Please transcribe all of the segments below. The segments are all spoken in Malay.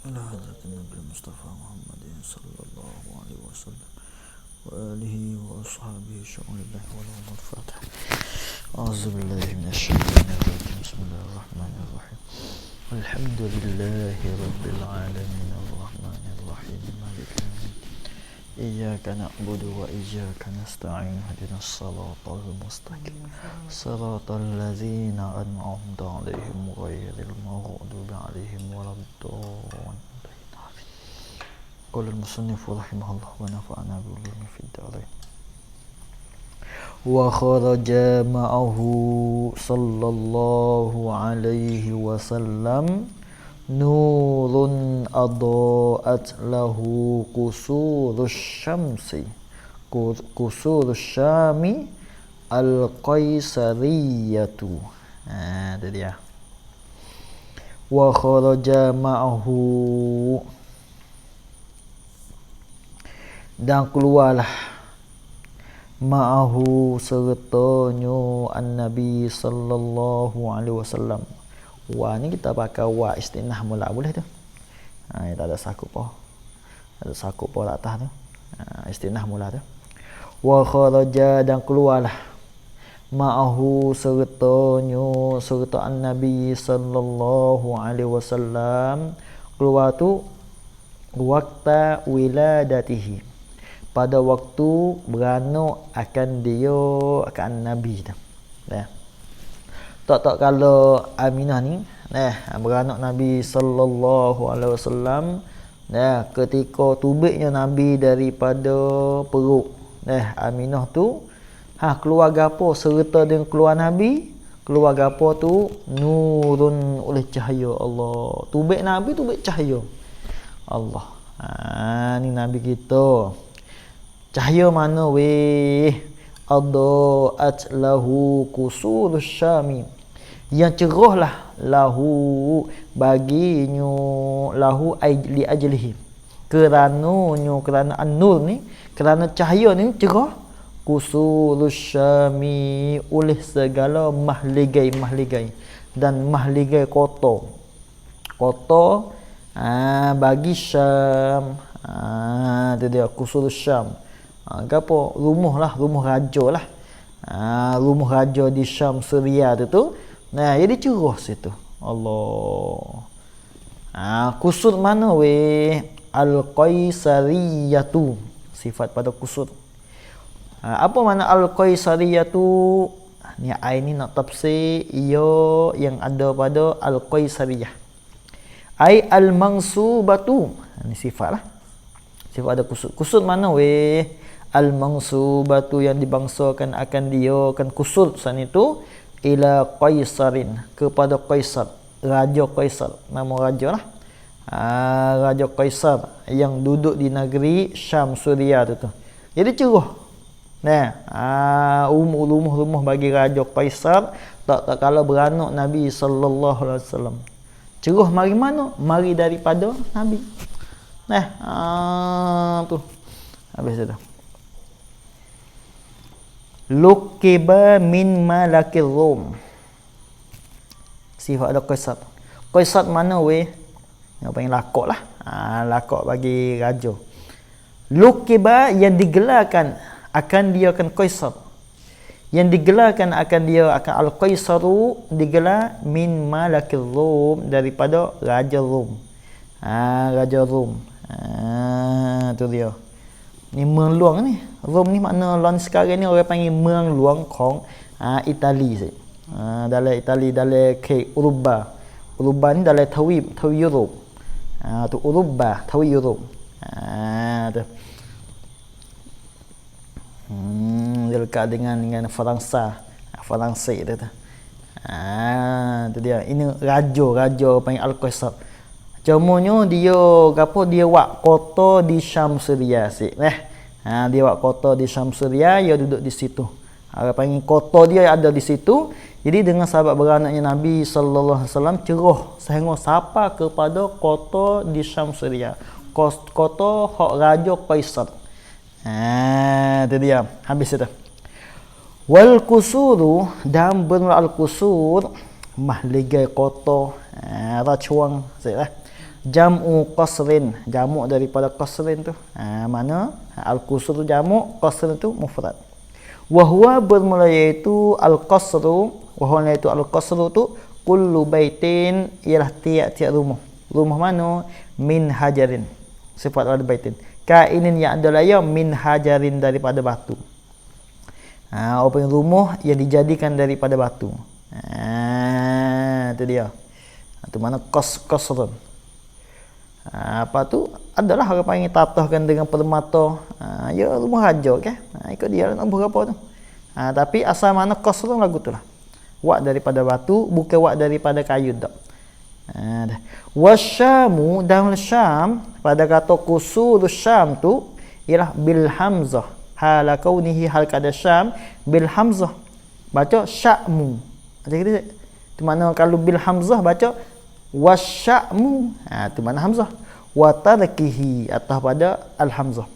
على حضرة النبي المصطفى محمد صلى الله عليه وسلم وآله وأصحابه شؤون الله والأمور الفاتحة. أعوذ بالله من الشيطان الرجيم. بسم الله الرحمن الرحيم. الحمد لله رب العالمين الرحمن الرحيم مالك يوم الدين. إياك نعبد وإياك نستعين اهدنا الصراط المستقيم صراط الذين أنعمت عليهم غير المغضوب عليهم ولا الضالين. قال المصنف رحمه الله ونفعنا بعلومه في الدارين. وخرج معه صلى الله عليه وسلم نور أضاءت له قصور الشمس قصور الشام القيصرية. Itu dia. Wa kharaja ma'ahu, dan keluarlah ma'ahu sertanya an-Nabi sallallahu alaihi wasallam. Wa ni kita pakai wa istinah mula boleh tu. Tak ada sakup apa. Ada sakup apa atas tu. Istinah mula tu. Wa kharaja, dan keluarlah ma'ahu serta an-Nabi sallallahu alaihi wasallam. Keluar tu waqta wiladatihi, pada waktu beranak akan dia akan Nabi tu. Tak kalau Aminah ni beranak Nabi sallallahu alaihi wasallam, ketika tubiknya Nabi daripada perut Aminah tu, keluarga apa serta dengan keluar Nabi, keluarga apa tu nurun oleh cahaya Allah. Tubik Nabi tubik cahaya Allah. Ni Nabi kita. Cahaya mana weh? Adaat lahu qusurus syami, yang cerahlah lahu baginya, lahu li ajlihi, kerana an-nur ni, kerana cahaya ni cerah, qusurus syami, oleh segala mahligai dan mahligai kota bagi Syam. Itu dia qusurus syam. Apa rumah raja lah. Rumah raja di Syam Syria tu. Jadi cerah situ. Allah. Kusur mana weh? Al-Qaisariyatu, sifat pada kusur. Apa makna Al-Qaisariyatu? Ni ai ni nak tafsir ia yang ada pada Al-Qaisariyah. Ai al-mansubatu. Ni sifat lah. Sifat ada kusur. Kusur mana weh? Al-mansubatu, yang dibangsakan akan dia kan kusur san itu ila Qaisarin, kepada Qaisar, Raja Qaisar, nama raja lah. Raja Qaisar yang duduk di negeri Syam Suria tu. Jadi cerah. Rumah bagi Raja Qaisar tak kala beranak Nabi sallallahu alaihi wasallam. Cerah mari mana? Mari daripada Nabi. Tu. Habis dah. Lukiba min malakil Rum. Sifat ada Qaisar. Qaisar mana weh? Yang panggil lakok lah. Lakok bagi raja. Lukiba, yang digelarkan akan dia akan Qaisar. Yang digelarkan akan dia akan Al-Qaisaru, digelar min malakil Rum, daripada raja Rum. Raja Rum. Tu dia. Ni Merluang ni. Rom ni makna lawan sekarang ni orang panggil Merluang kong Itali sih. Dalam Itali, dalam ke Eropah. Eropah ni dalam tawi Europe. Tu Eropah, tawi Europe. Tu. Dia dekat dengan Faransa. Faransai dia tu. Tu dia. Ini raja panggil Al-Qaisar. Cumanya dia buat kota di Syam Syria sik. Dia buat kota di Syam Syria, dia duduk di situ. Orang panggil kota dia ada di situ. Jadi dengan sahabat beranaknya Nabi sallallahu alaihi wasallam cerah sehingga sampai kepada kota di Syam Syria. Kota hak Raja Qaisar. Itu dia. Habis itu. Wal qusuru, dan benar al-qusur mahligai kota, racuang, Jam'u qasrin, jamu daripada qasrin tu. Mana al-qusur tu jamu, qasrin tu mufrad. Wa huwa bermula iaitu al-qasru, wa huwa iaitu al-qasru tu kullu baitin, ialah tiap-tiap rumah. Rumah mana? Min hajarin. Sifat pada baitin. Kainin yang adalah ya min hajarin, daripada batu. Apa yang rumah yang dijadikan daripada batu. Itu dia. Itu mana qasrun. Apa tu adalah orang panggil tatahkan dengan permata. Ya rumah raja kan. Ikut dia nak berapa tu. Tapi asal mana qasrun lagu tu lah. Wak daripada batu, bukan wak daripada kayu tak. Wasyamu, dan Syam, pada kata kusur Syam tu ialah bil hamzah. Hala kaunihi, hal kada Syam bil hamzah. Baca sya'mu. Macam gitu. Tu mana kalau bil hamzah baca wasyamu. Tu mana hamzah. Wa tarkihi, atas pada al hamzah.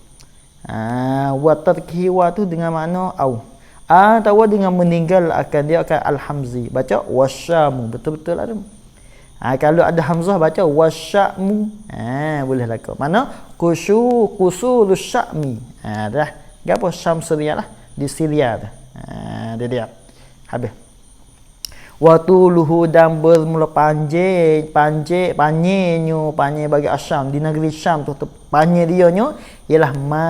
Wa tarkihi, wa tu dengan makna au. Atau dengan meninggal akan dia akan al hamzi. Baca wasyamu. Betul-betul lah tu. Kalau ada hamzah baca wasyamu. Boleh lah kau. Mana kusul sya'mi. Dah. Gapo Syam Syria lah, di Syria tu. Dia. Habis. Wa tuluhu, dan bermula panjang bagi Asyam di negeri Syam tu, panjang dia nyo ialah ma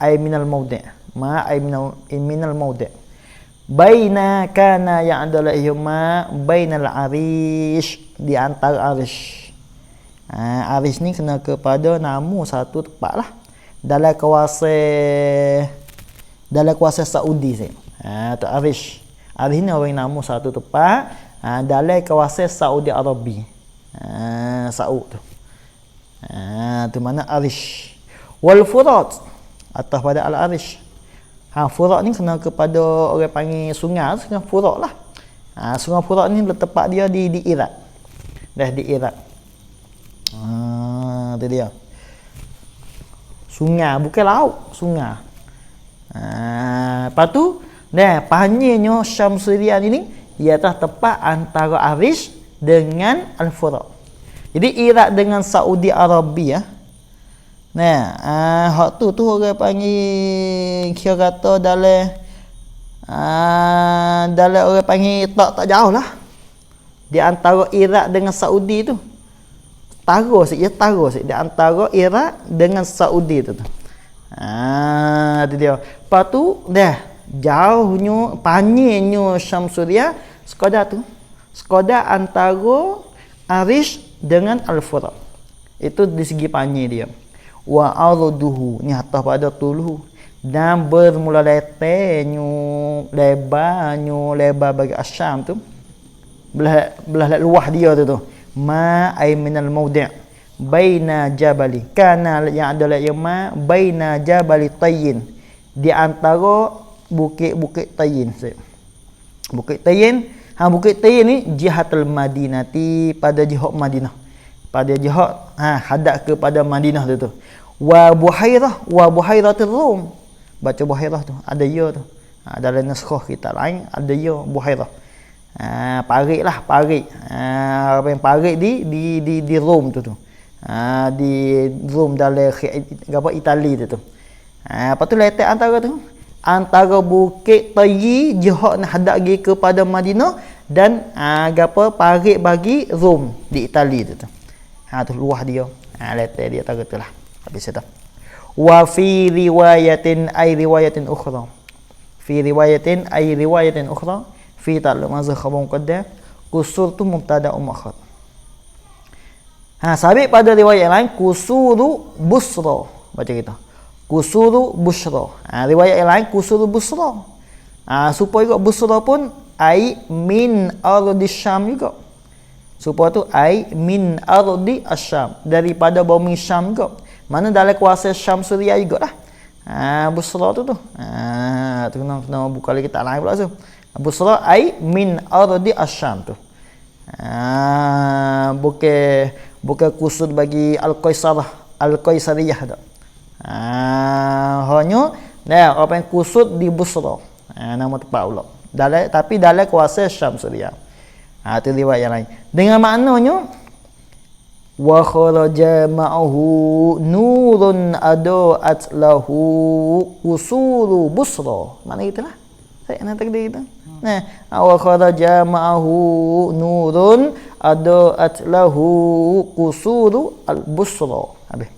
ay minal maudi'. Ma ay minal maudi'. Baina kana, yang adalah ma bainal arish, di antara arish. Arish ni kena kepada nama satu tempat lah. Dalam kawasan Saudi saya. Tu Arish. Arish ni orang nama satu tempat dalam kawasan Saudi Arabia. Saud tu. Tu mana Arish. Wal Furat, atas pada Al Arish. Furat ni kena kepada orang panggil sungai Furat lah. Sungai Furat ni tempat dia di Iraq. Dah di Iraq. Tu dia. Sungai, bukan laut, sungai. Lepas tu, panjangnya Syam Syria ini ialah tempat antara Arish dengan Al-Furat. Jadi Iraq dengan Saudi Arabia. Hak tu orang panggil, kira kata dalam orang panggil tak jauh lah. Di antara Iraq dengan Saudi tu. Taruh sikit di antara Iraq dengan Saudi tu. Itu dia. Lepas tu jauhnya, panjangnya Syam Syria sekadar tu. Sekadar antara Arish dengan Al-Furat. Itu di segi panjang dia. Wa arduhu, ni atas pada tuluhu, dan bermula lebar bagi Asyam tu. Belah luah dia tu. Ma ay minal maudi' baina jabali, kana yang adalah ma baina jabali Tayyin, di antara bukit-bukit Tayyin. Bukit Tayyin, bukit Tayyin ni jihatul Madinati, pada jihad Madinah, pada jihad hadap kepada Madinah tu. Wa buhairatul Rum, baca buhairah tu ada ya tu. Dalam naskah kita lain ada ya buhairah. Parit lah, parit. Apa yang parit di Rom tu. Di Rom dalam Itali tu. Lepas tu letak antara bukit Tayyi, jihad nak hadap pergi kepada Madinah, dan parit bagi Rom di Itali tu. Tu luah dia. Letak dia tahu tu lah. Habis tu. Wa fi riwayatin ay riwayatin ukhra. Fi riwayatin ay riwayatin ukhra. Fi ta'alluq mazhar khabar muqaddam, kusur tu mubtada muakhar. Sabit pada riwayat lain kusuru busra, baca kita. Kusuru busra. Riwayat lain kusuru busra. Supaya juga busra pun ai min ardi Syam juga. Supaya tu ai min ardi Asyam, daripada bumi Syam juga. Mana dalam kuasa Syam Syria juga lah. Busra tu. Tu kena buka lagi tak lain pula tu. Busra ai min ardi Asyam tu. Bukan kusur bagi Al-Qaisariyah dak. Hanya apa yang kusur di Busra. Nama tempat pula. Tapi dalam kuasa Syam Syria. Itu riwayat yang lain. Dengan maknanya wa kharaja ma'ahu nurun adaat lahu usulu busra. Mana gitulah. Saya nak takdir gitu. Nah, wa kharaja ma'ahu nurun adaat lahu usulu al-busra. Habis.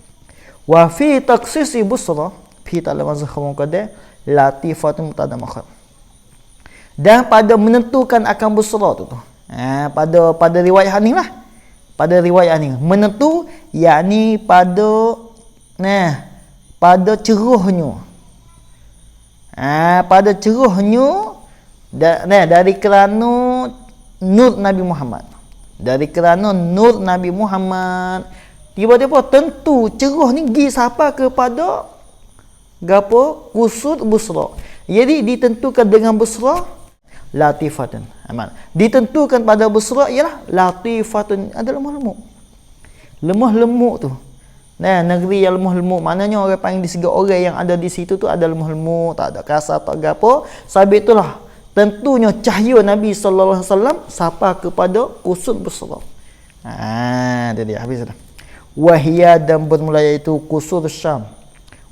Wa fi taksisi busra fi ta'ala mazharum qada latifatun mutadamakhat. Dan pada menentukan akan busra tu. Pada riwayat ni lah. Pada riwayat ni menentu yakni pada ceruhnya. Pada ceruhnya dari kerana nur Nabi Muhammad. Dari kerana nur Nabi Muhammad tiba-tiba tentu ceruh ni pergi siapa kepada gapo kusud busra. Jadi ditentukan dengan busra latifatun. Aman. Ditentukan pada busra ialah latifatun, ada lemah-lemuk. Lemah-lemuk tu. Negeri yang lemah-lemuk, maknanya orang panggil di segi orang yang ada di situ tu ada lemah-lemuk, tak ada kasar, tak ada apa. Sebab itulah tentunya cahaya Nabi sallallahu alaihi wasallam sampai kepada kusud busra. Itu dia habis dah. Wahia dan bermula iaitu kusur Syam.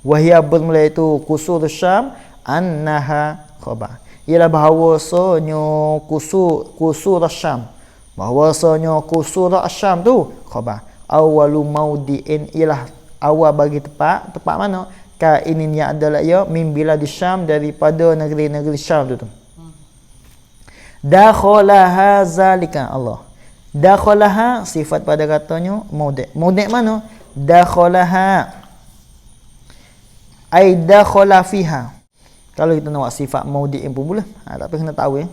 Wahia bermula iaitu kusur Syam annaha khabar. Ialah bahawasanya kusur Syam. Bahawasanya kusur Syam tu khabar. Awalu maudiin ialah awal bagi tempat mana? Ka ini yang adalah ia min biladi Syam, daripada negeri-negeri Syam tu. Dakhalaha zalika Allah. Dakhalaha sifat pada katanya maudi'. Maudi' mana? Dakhalaha ai dakhala fiha. Kalau kita nak buat sifat maudi' pun boleh. Tak apa, kena tahu ya.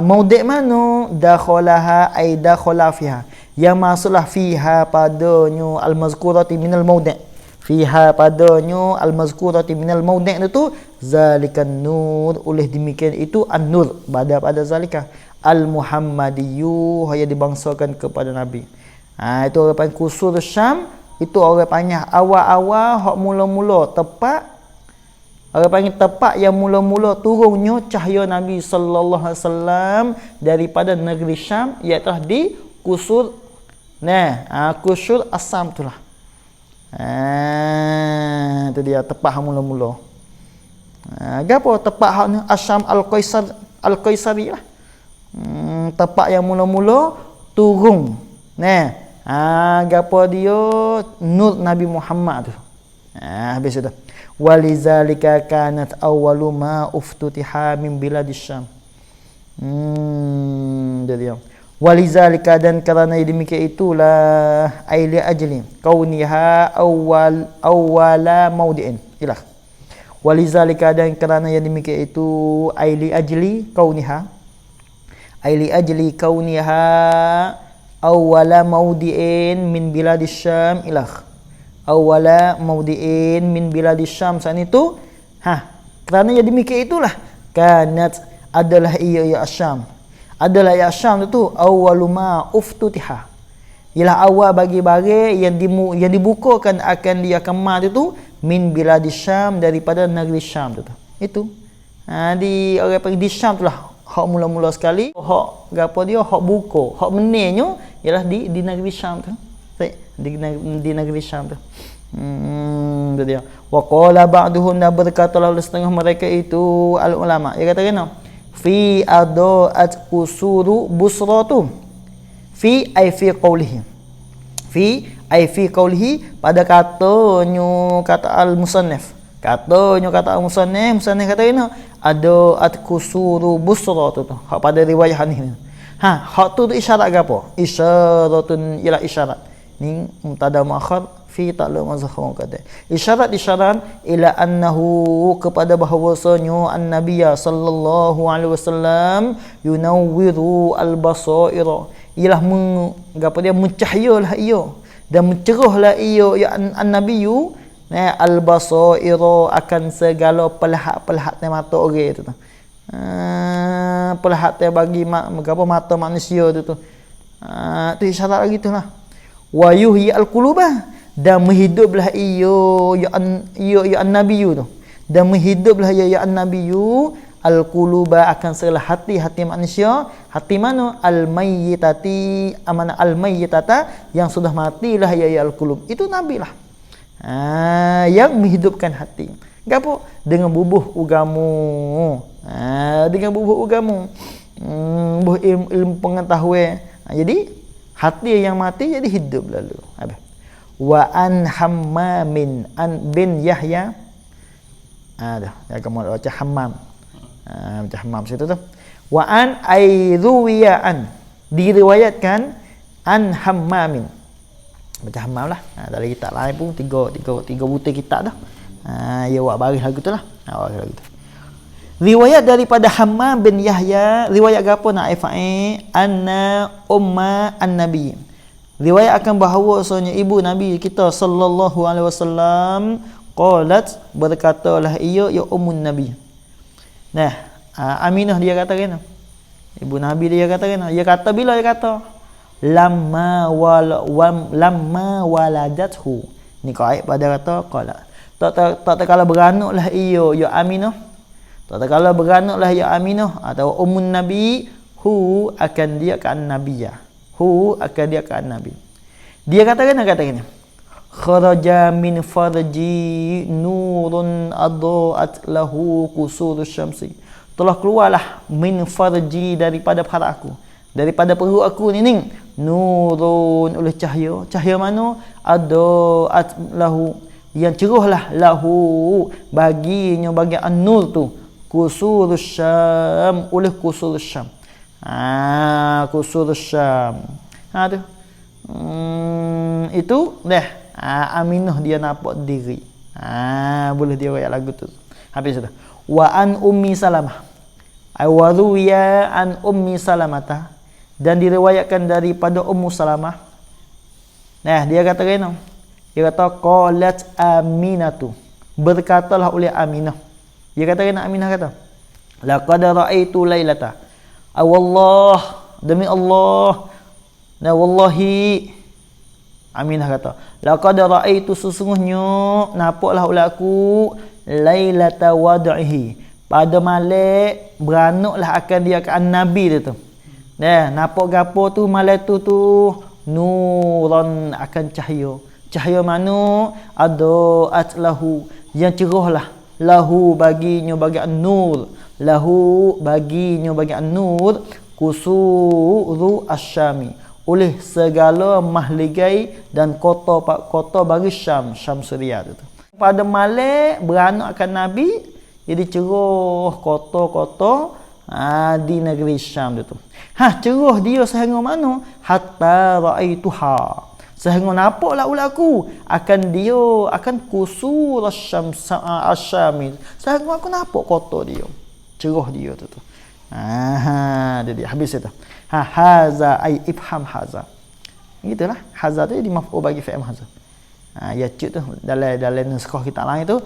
Maudi' mana? Dakhalaha ai dakhala fiha. Yang masuklah fiha padanya al-mazkurati minal maudi'. Fiha padanya al-mazkurati minal maudi' itu zalikan nur, oleh demikian itu an-nur pada zalika al-Muhammadiyyu, yang dibangsakan kepada Nabi. Itu orang panggil kusur Syam. Itu orang panggil awal-awal hak mula-mula tepat. Orang panggil tepat yang mula-mula turunnya cahaya Nabi sallallahu alaihi wasallam daripada negeri Syam, iaitu di kusur kusur Asam itulah. Itu dia tepat mula-mula. Gapo tepat hak Asyam al-Qaisari lah. Tepat yang mula-mula turun. Gapo dia nur Nabi Muhammad tu. Habis itu. Walizalika kanat awwalu ma uftutiha min biladis Syam. Jadi walizalika, dan kerana demikian itulah aili ajli kauniha awwala maudi'in ilah. Walizalika, dan kerana yang demikian itu aili ajli kauniha awwala maudi'in min biladis Syam ilah. Awwala maudi'in min biladis Syam, saat itu kerana yang demikian itulah kanat adalah ia Syam. Adalah ya Syam itu awwalu ma uftutiha. Ialah awal bagi barang yang dibukakan akan dia kemat itu min biladis Syam, daripada negeri Syam tu. Itu. Di orang panggil di Syam itulah hak mula-mula sekali. Hak gapo dia hak buka, hak menenya ialah di negeri Syam tu. Di negeri Syam tu. Dia. Wa qala ba'duhum, berkatalah setengah mereka itu al ulama. Dia kata kena fi adaat kusuru busratu. Fi ay fi qawlihi. Fi ay fi qawlihi, pada katanya kata al-musannif. Katanya kata al-musannif kata kena adaat kusuru busratu tu. Hak pada riwayat ni. Hak tu isyarat ke apa? Isyaratun ila isyarat. Ni mubtada muakhar fi ta'la mazhar kata. Isyarat ila annahu, kepada bahawasanya an-nabiyya sallallahu alaihi wasallam yunawwiru al-basaira. Ialah gapo dia mencahayalah ia dan mencerahlah ia ya an-nabiyyu al-basaira, akan segala pelahat-pelahat mata orang tu. Pelahat bagi gapo mata manusia tu. Tu isyarat lagi tu lah. Wa yuhyi al-qulubah, dan menghiduplah ia ya an-nabiyyu tu. Dan menghiduplah ya an-nabiyyu al-quluba akan segala hati-hati manusia. Hati mana? Al-mayyitati, amana al-mayyitata, yang sudah matilah ya al-qulub. Itu Nabi lah. Yang menghidupkan hati. Gapo? Dengan bubuh ugamu. Dengan bubuh ugamu. Bubuh ilmu pengetahuan. Jadi hati yang mati jadi hidup lalu. Wa an Hammamin an bin Yahya. Dah, ya kamu baca Hammam. Baca Hammam situ tu. Wa an aidhuwiyaan, diriwayatkan an Hammamin. Baca Hammam lah. Dalam kitab lain pun tiga butir kitab dah. Ya awak baris lagu tu lah. Awak lagu tu. Riwayat daripada Hammam bin Yahya, riwayat gapo nak anna umma an-nabi. Riwayat akan bahawa sebenarnya ibu Nabi kita sallallahu alaihi wasallam qalat, berkatalah ia ya ummun nabi. Nah, Aminah dia kata kan. Ibu Nabi dia kata kan. Dia kata bila dia kata lamma waladathu. Ni kait pada kata qala. Tak kala beranaklah ia ya Aminah. Tak kala beranaklah ya Aminah atau ummun nabi, hu akan dia kan nabiyah. Hu akan dia kan nabi. Dia katakan kharaja min farji nurun adaat lahu qusur syamsi. Telah keluarlah min farji, daripada perut aku, daripada perut aku ni nurun, oleh cahaya. Cahaya mana? Adaat lahu, yang cerahlah, lahu baginya, bagi an-nur tu, qusur syam, oleh qusur syam. Qusur syam. Tu. Itu dah Aminah dia nampak diri. Boleh dia ayat lagu tu. Habis dah. Wa an ummi Salamah. Wa ruwiya an ummi Salamata, dan diriwayatkan daripada Ummu Salamah. Nah, dia kata gini. Dia kata qalat Aminatu, berkatalah oleh Aminah. Dia kata gini, Aminah kata, laqad ra'aitu lailata. Wallah, demi Allah. Nah, wallahi, Aminah kata, laqad ra'aitu, sesungguhnya nampaklah oleh aku lailata wad'ihi, pada malam beranaklah akan dia ke Nabi dia tu. Nah, nampak gapo tu malam tu nuran, akan cahaya. Cahaya mana? Adaat lahu, yang cerahlah, lahu baginya, bagi an-nur, lahu baginya, bagi an-nur, kusuru asyami, oleh segala mahligai dan kota bagi Syam Syria tu. Pada malam beranak akan Nabi, jadi cerah kota-kota di negeri Syam tu. Cerah dia sehingga mana? Hatta ra'aituha, sehingga nampaklah oleh aku akan dia, akan kusur asyami, sehingga aku nampak kota dia, cerah dia tu. Jadi habis itu. Haza ay ifham haza. Gitulah. Haza tu di maf'ul bagi fi'il haza. Ya cut tu dalam naskah kita lain tu.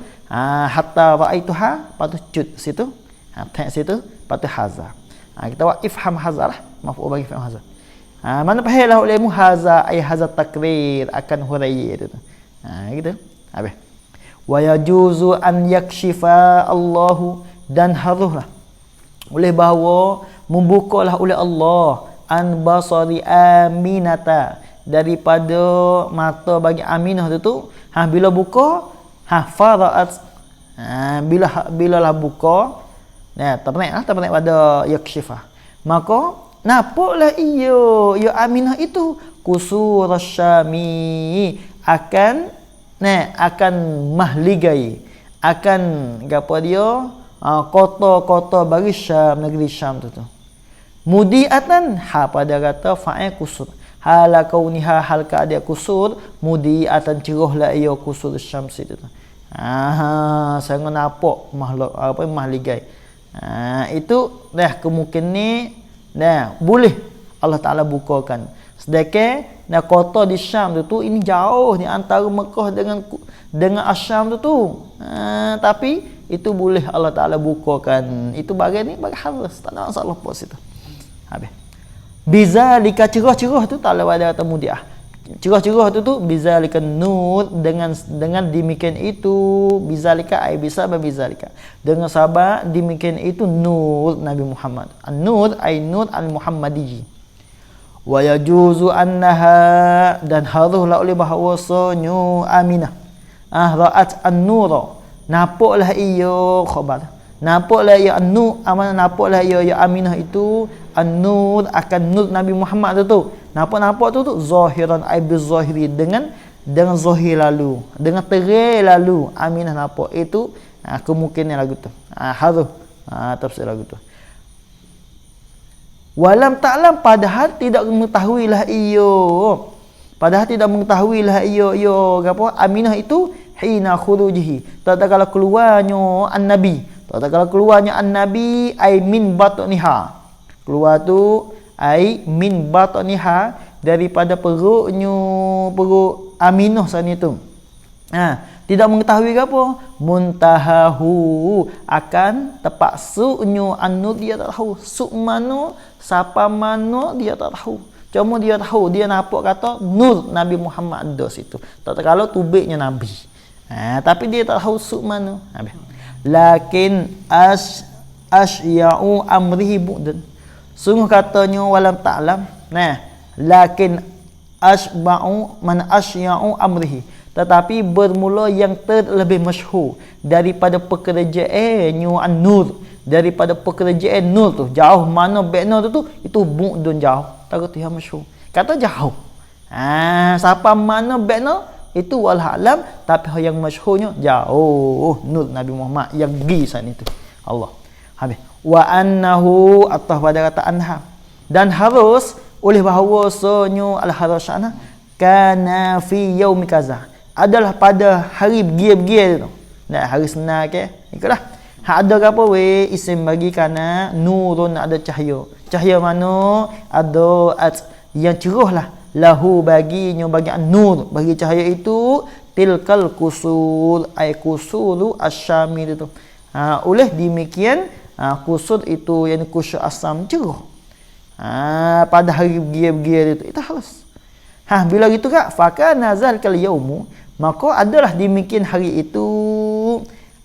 Hatta ra'aituha, patu cut situ. Tak situ patu haza. Kita buat ifham haza lah, maf'ul bagi fi'il haza. Mana pahalah olehmu haza ay haza takrir, akan huraiya tu. Gitu. Habis. Wa yajuzu an yakshifa Allahu, dan haruslah oleh bahawa membukalah oleh Allah an basari Aminata, daripada mata bagi Aminah tu. Bila buka, faraat, bila lah buka, terpenek pada yakshifah, maka nampaklah ia Aminah itu kusur syami, akan mahligai, akan gapo dia, kota-kota bagi Syam, negeri Syam tu. Mudiatan, pada kata fa'il kusur. Hala kauniha, hal keadaan kusur, mudiatan, cerahlah ia kusur Syam situ. Saya nampak makhluk mahligai. Itu dah kemungkinan boleh Allah Taala bukakan. Sedangkan kota di Syam tu ini jauh di antara Mekah dengan Asyam tu. Tapi itu boleh Allah Taala bukakan. Itu bagi harus, tak ada masalah apa situ. Habis. Bizalika, cerah-cerah tu tak ada kata mudiah. Cerah-cerah tu bizalika nur, dengan demikian itu bizalika ai bisa bizalika. Dengan sebab demikian itu nur Nabi Muhammad. An-nur ai nur al-Muhammadi. Wa yajuzu annaha, dan haruslah oleh bahawasanya Aminah ra'at an-nura, nampaklah ia khabar. Nampaklah ia an-nur, amanah nampaklah ia Aminah itu an-nur akan nur Nabi Muhammad tu. Nampak tu zahiran ai bizahiri, dengan zahir lalu, dengan terang lalu Aminah nampak itu. Kemungkinan lagu tu. Harus tafsir lagu tu. Walam ta'lam, padahal tidak mengetahuilah ia. Padahal tidak mengetahuilah ia apa Aminah itu hina khurujihi, tatkala keluarnya an-nabi. Tatkala keluarnya an-nabi ai min batniha. Keluar tu ai min batniha, daripada perut Aminah sana itu. Tidak mengetahui apa muntahahu, akan tepat su'nya anu dia tak tahu. Su' mana, siapa mana dia tak tahu. Cuma dia tahu, dia nampak kata nur Nabi Muhammad ada situ. Tak kalau tubiknya Nabi. Tapi dia tak tahu su' mana. Lakin asya'u amrihi bu'dan. Sungguh katanya walam ta'lam. Lakin asba'u man asya'u amrihi. Tetapi bermula yang terlebih masyhur daripada pekerjaannya an-nur, daripada pekerjaan nur tu. Jauh mana backna tu itu bu'dun jauh. Takut dia masyhur. Kata jauh. Siapa mana backna itu wallah alam, tapi yang masyhurnya jauh nur Nabi Muhammad yang pergi sana itu. Allah. Habis. Wa annahu, atau pada kata anha, dan harus oleh bahawasanya al-harasana kana fi yaumi kaza, adalah pada hari begia-begia tu. Hari senang ke? Ikutlah. Ada apa isim bagi kana nurun, ada cahaya. Cahaya mana? Ada yang cerahlah lahu baginya, bagi an-nur, bagi cahaya itu tilkal kusur ay kusuru asyami itu. Oleh demikian kusur itu yang kusur asam cerah. Pada hari begia-begia itu harus. Bila gitu kak, faka nazal kal yaumu, maka adalah demikian hari itu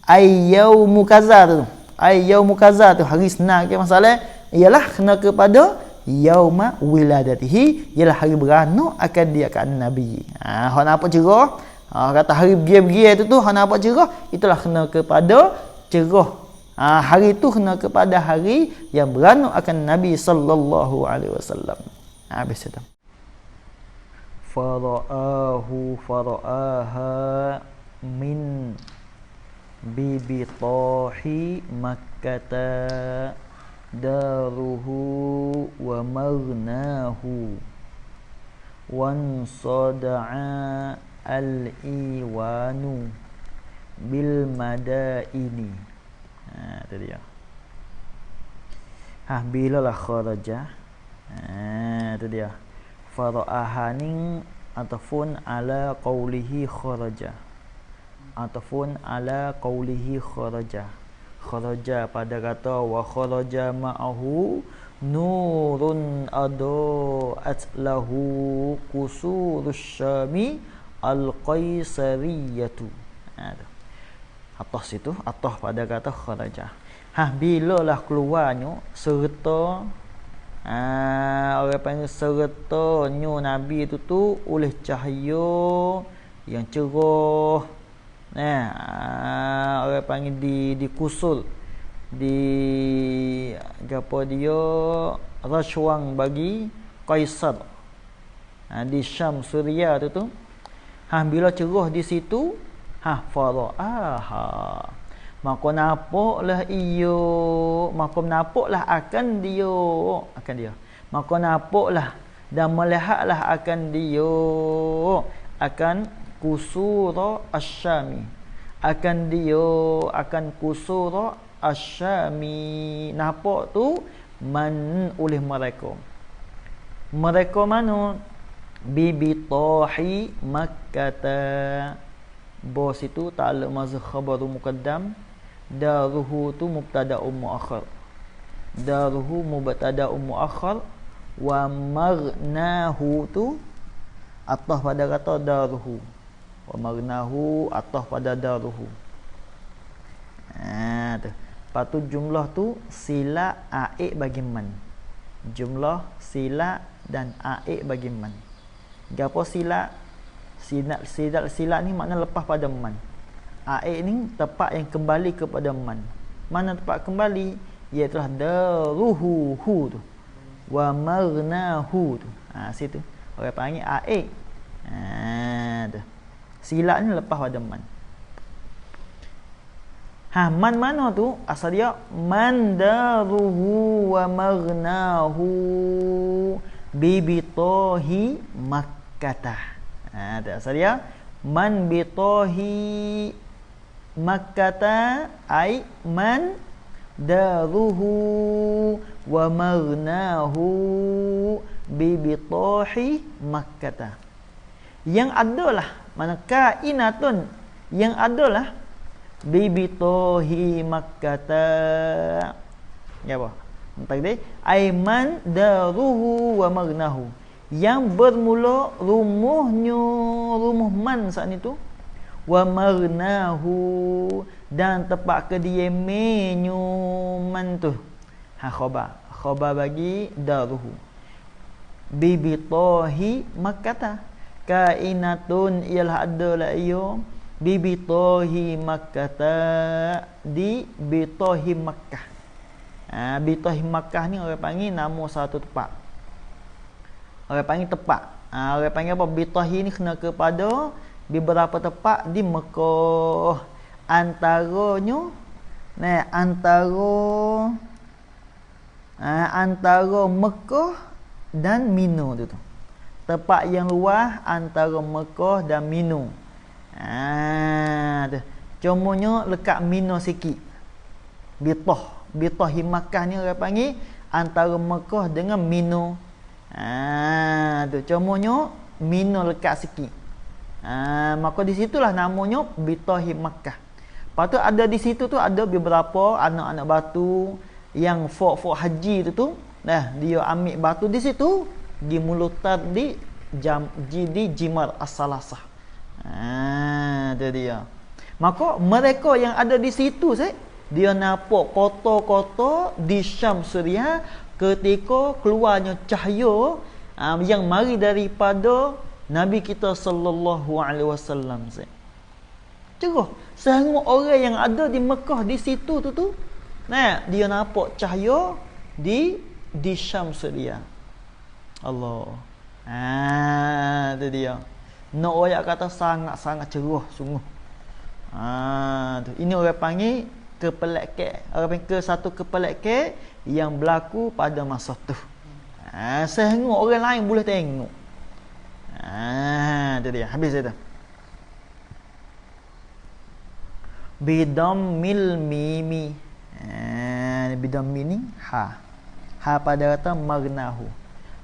ay yaumu kaza tu. Ay yaumu kaza tu hari senang ke masalah ialah kena kepada yauma wiladatihi, ialah hari beranak akan dia kan Nabi. Hak nampak cerah. Kata hari begia-begia itu hak nampak cerah, itulah kena kepada cerah. Hari itu kena kepada hari yang beranak akan Nabi sallallahu alaihi wasallam. Habis itu. Fara'aha min bibitahi makkata daruhu wa maghnahu wan sada'a al-iwanu bil madaini. Itu dia. Bila lah kharaja. Itu dia. Fara'ahaning ataupun ala qawlihi kharaja, ataupun ala qawlihi kharaja. Kharaja pada kata wa kharaja ma'ahu nurun adu'at lahu kusurus syami al-qaisariyatu. Atas itu, atas pada kata kharaja. Bila lah keluarnya serta orang panggil sertanya Nabi itu tu oleh cahaya yang cerah. Orang panggil di kusul, di apa dia rashwang bagi Kaisar di Syam Suria tu. Bila cerah di situ, fara'aha, maka nampaklah ia, maka nampaklah akan dia, maka nampaklah dan melihatlah akan dia, akan kusura asyami, akan kusura asyami. Nampak tu man oleh mereka mana? Bibitahi makkata, bos itu ta'alluq mazhar khabaru muqaddam, daruhu tu mubtada'un muakhar, daruhu mubtada'un muakhar, wa maghnahu tu atah pada kata daruhu. Wa maghnahu atah pada daruhu. Tu. Lepas tu jumlah tu sila aik bagi man. Jumlah sila dan aik bagi man. Gapo sila? Sila ni makna lepas pada man. Aik ni tempat yang kembali kepada man. Mana tempat kembali? Iaitu daruhu tu. Wa maghnahu tu. Situ. Orang panggil aik. Tu. Sila ni lepas pada man. Man mana tu? Asal dia man daruhu wa maghnahu bibitahi makkatah. Tu asal dia man bitahi makkatah ai man daruhu wa maghnahu bibitahi makkatah. Yang adalah mana kainatun yang adalah bibitahi makkata. Ya apa? Tadi aiman daruhu wa maghnahu. Yang bermula rumah man saat itu wa maghnahu dan tempat kediamannya man tu. Khabar bagi daruhu. Bibitahi makkata. Kainatun ialah adalah ia bibitahi makkata di bitahi Makkah. Bitahi Makkah ni orang panggil nama satu tempat. Orang panggil tempat. Orang panggil apa? Bitahi ni kena kepada beberapa tempat di Mekah. Antaranya antara Mekah dan Mina tu. Tempat yang luas antara Mekah dan Mina. Cumanya lekat Mina sikit. Bitahi Makkah ni orang panggil antara Mekah dengan Mina. Cumanya Mina lekat sikit. Maka di situlah namanya Bitahi Makkah. Lepas tu ada di situ tu ada beberapa anak-anak batu yang fok haji tu. Dia ambil batu di situ di mulutan di Jimar As-Salasah. Itu dia. Maka mereka yang ada di situ dia nampak kota-kota di Syam Suriah ketika keluarnya cahaya yang mari daripada Nabi kita sallallahu alaihi wasallam. Cerah. Semua orang yang ada di Mekah di situ tu dia nampak cahaya di Syam Suriah. Allah. Itu dia. Nak orang kata sangat-sangat cerah sungguh. Ini orang panggil kepelekan. Orang panggil ke satu kepelekan yang berlaku pada masa tu. Sehingga orang lain boleh tengok. Itu dia. Habis itu. Bidammil mimi. Bidammi ni ha. Ha pada kata maghnahu.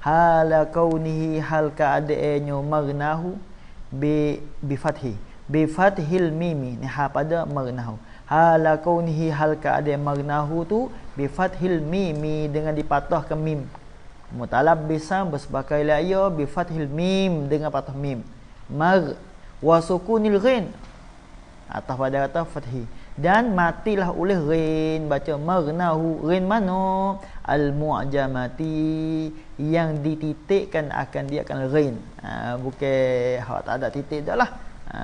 Hala kaunihi hal keadaannya maghnahu bi fathi. Bi fathil mimi ni ha pada maghnahu. Hala kaunihi hal keadaan maghnahu tu bi fathil mimi dengan dipatahkan mim. Mutalabbisan bersebagai ia bi fathil mim dengan patah mim. Mag wa sukunil ghin. Atas pada kata fathi. Dan matilah oleh ghin, baca maghnahu. Ghin mana? Al-mu'jamati, yang dititikkan akan dia akan ghin. Bukan hak tak ada titik dah lah.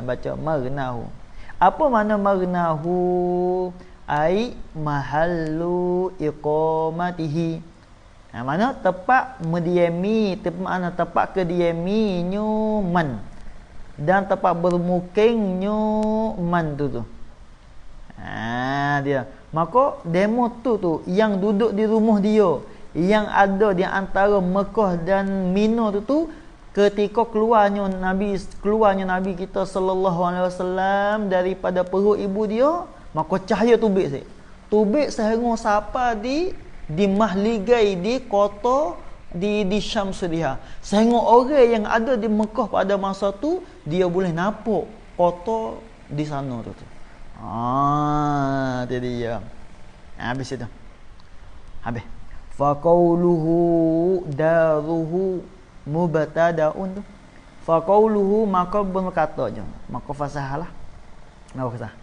Baca maghnahu. Apa makna maghnahu? Ai mahallu iqamatihi. Mana tempat mendiami, tempat kediaminya man. Dan tempat bermukingnya man tu. Dia. Maka demo tu yang duduk di rumah dia, yang ada di antara Mekah dan Mina tu ketika keluarnya Nabi kita sallallahu alaihi wasallam daripada perut ibu dia, maka cahaya tubik sehingga sampai di mahligai di kota di Syam Suriah. Sehingga orang yang ada di Mekah pada masa tu dia boleh nampak kota di sana tu. Itu dia. Habis itu. Habis. Fa qauluhu daruhu mubtadaun tu. fa qauluhu maka berkatanya. Maka fasahalah. Mau fasah.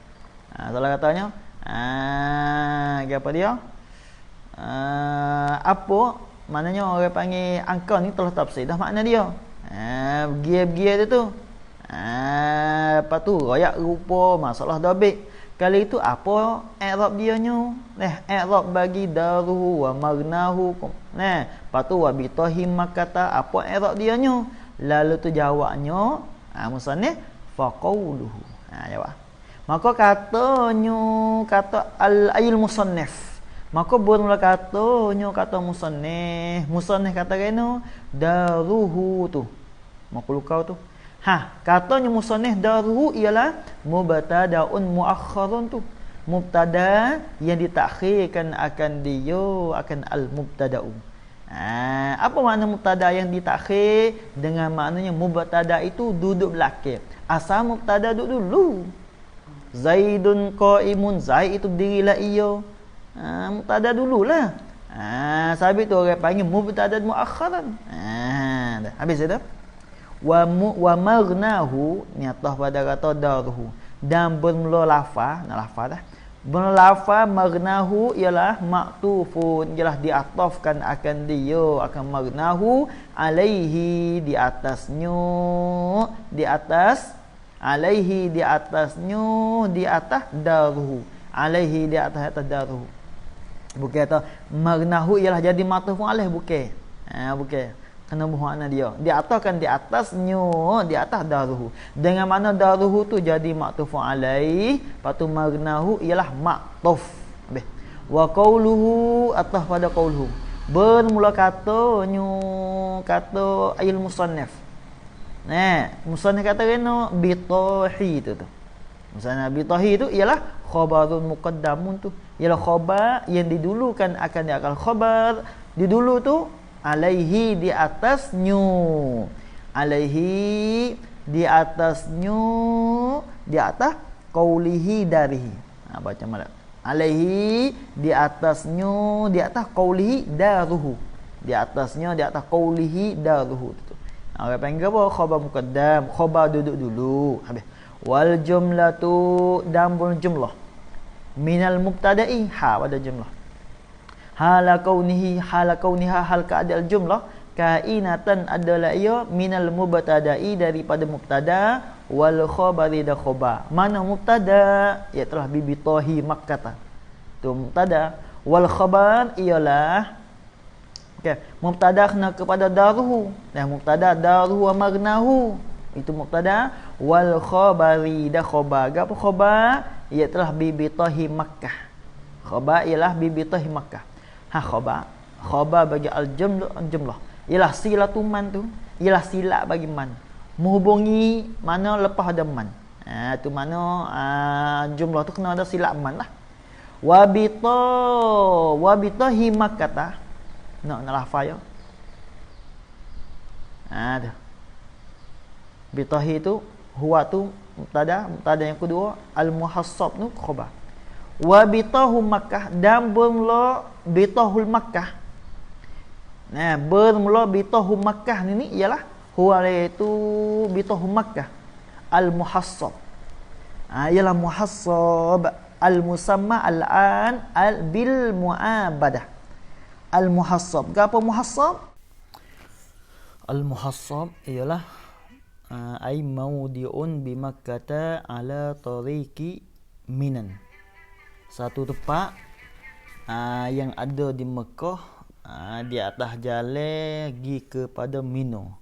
Salah katanya apa dia? Apa maknanya orang panggil angka ni telah tafsir dah makna dia. Gia-gia dia tu. Lepas tu royak rupa masalah dabik. Kali itu apa i'rab dia nya? I'rab bagi daruhu wa magnahu. Lepas tu wa bitahim makata apa i'rab dia nya? Lalu tu jawabnya musannif fa qauluhu. Jawab. Maka katanya kata al-ayil musannif. Maka bermula katanya kata musannif. Musannif kata kena daruhu tu. Makhlukau tu. Katanya musannif daruhu ialah mubtadaun muakhkharun tu. Mubtada yang ditakhirkan akan dia akan al-mubtada'u. Apa makna mubtada yang ditakhir? Dengan maknanya mubtada itu duduk belakang. Asal mubtada duduk dulu. Zaidun qaimun, Zaid itu berdirilah ia. Mubtada dululah. Sabit tu orang panggil mubtada muakharan. Dah habis dah. Wa maghnahu ni atas pada kata darhu dan bermula lafaz, nak lafaz dah. Bermula lafaz maghnahu ialah maktufun, ialah diatafkan akan dia akan maghnahu alaihi di atasnya, di atas alaihi di atasnya, di atas daruhu, alaihi di atas daruhu. Bukan kata maghnahu ialah jadi matufun alaih, bukan. Bukan. Kena makna dia. Di atas kan di atasnya, di atas daruhu. Dengan mana daruhu tu jadi maktufun alaih, lepas tu maghnahu ialah maktuf. Habis. Wa qauluhu atas pada qauluhu. Bermula katanya kata ayil musannif. Musannif kata kena bitahi tu. Misalnya bitahi tu ialah khabarun muqaddamun tu. Ialah khabar yang didulukan akan dia akal khabar. Didulu tu alaihi di atasnya. Alaihi di atasnya, di atas qaulihi darihi. Baca malam. Alaihi di atasnya, di atas qaulihi daruhu. Di atasnya, di atas qaulihi daruhu tu. Orang panggil apa? Khabar muqaddam. Khabar duduk dulu. Habis. Wal jumlatu dambul jumlah. Minal mubtada'i pada jumlah. Hala kaunihi hala kauniha hal keadaan jumlah kainatan adalah ia minal mubtada'i daripada mubtada wal khabari da khabar. Mana mubtada? Ia telah bibitahi makkata. Tu mubtada. Wal khabar ialah mubtada kena kepada daruhu. Mubtada daruhu wa maghnahu. Itu mubtada. Wal khabari da khabar. Apa khabar? Ia telah bibitahi Makkah. Khabar ialah bibitahi Makkah. Khabar bagi al-jumlah. Ialah silatuman tu. Ialah silat bagi man. Menghubungi mana lepas ada man. Tu mana jumlah tu kena ada silat man lah. Wabitahi Makkah. Nak lafaz ya. Tu. Bitahi tu huwa tu mubtada yang kedua al-muhassab tu khabar. Wa bitahu Makkah dan bermula bitahul Makkah. Bermula bitahu Makkah ni ialah huwa iaitu bitahu Makkah al-muhassab. Ialah muhassab al-musamma al-an bil muabadah. Al-muhassab. Apa muhassab? Al-muhassab ialah ay maudiun bi Makkah ala tariqi Minan. Satu tempat yang ada di Mekah di atas jalan pergi kepada Mina.